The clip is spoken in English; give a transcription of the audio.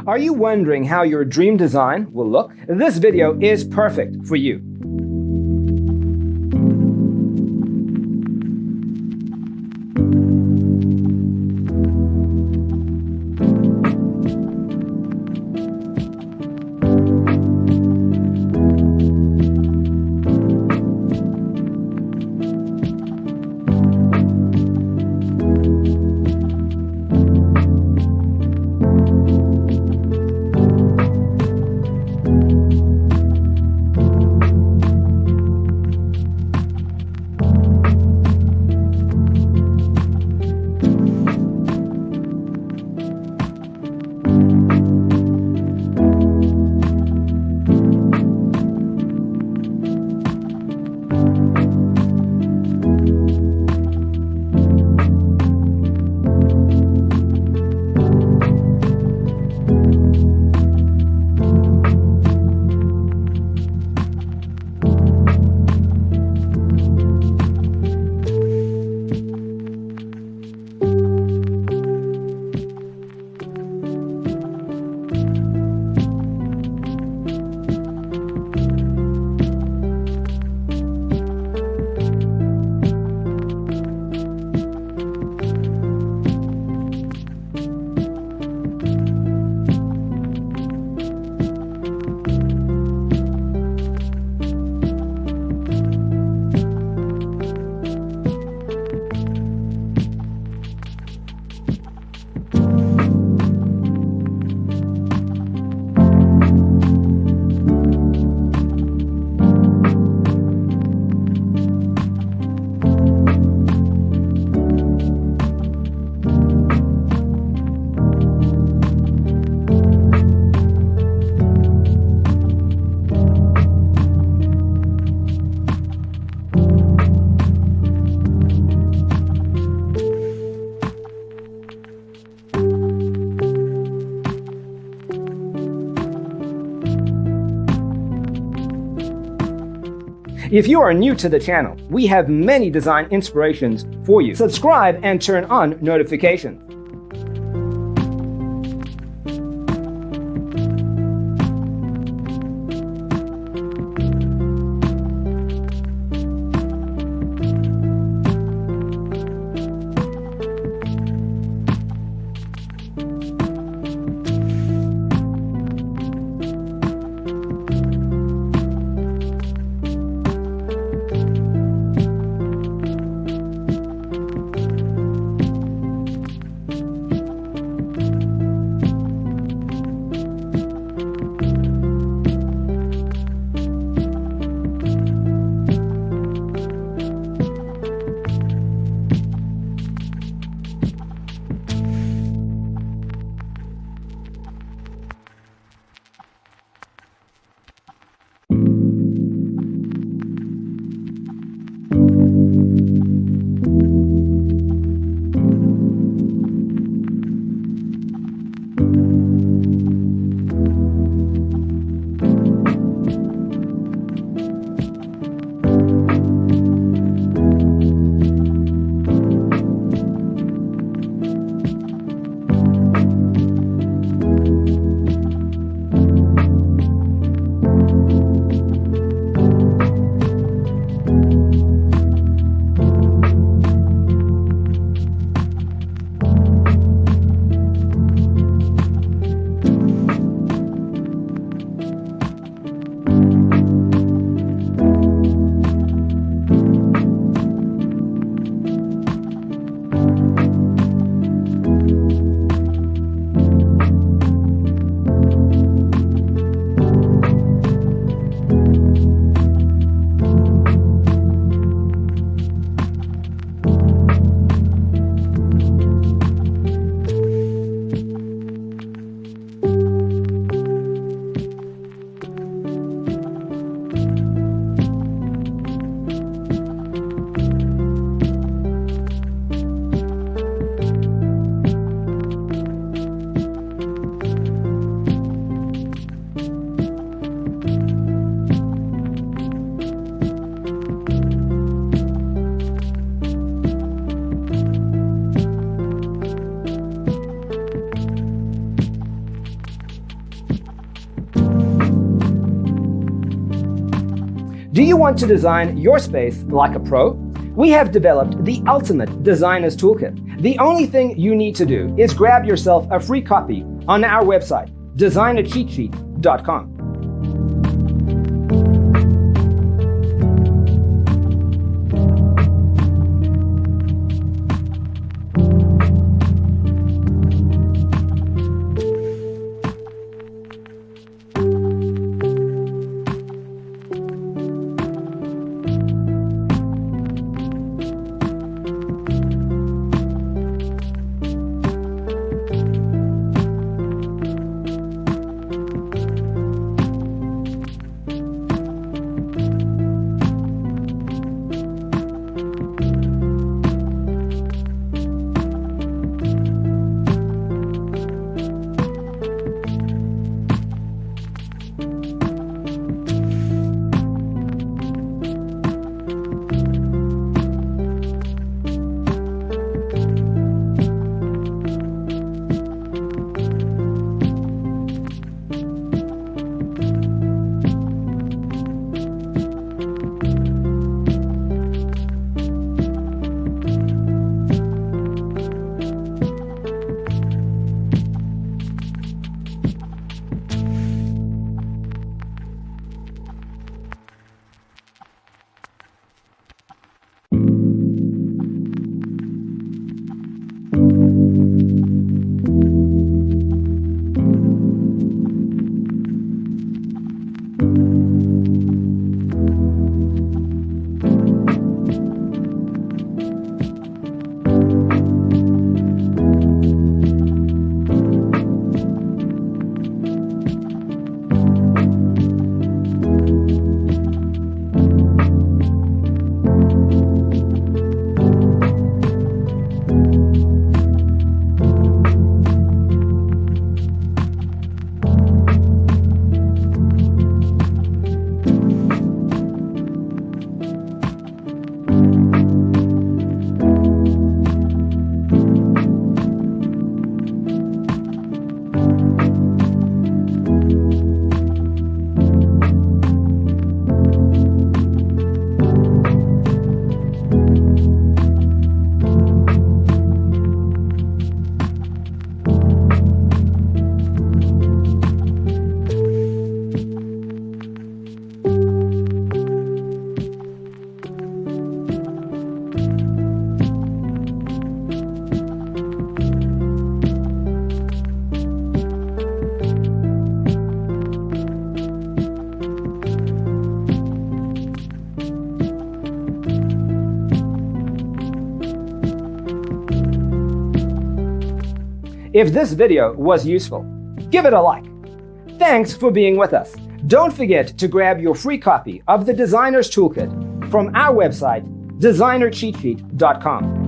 Are you wondering how your dream design will look? This video is perfect for you. If you are new to the channel, we have many design inspirations for you. Subscribe and turn on notifications. Do you want to design your space like a pro? We have developed the ultimate designer's toolkit. The only thing you need to do is grab yourself a free copy on our website, designercheatsheet.com. If this video was useful, give it a like. Thanks for being with us. Don't forget to grab your free copy of the Designer's Toolkit from our website, designercheatsheet.com.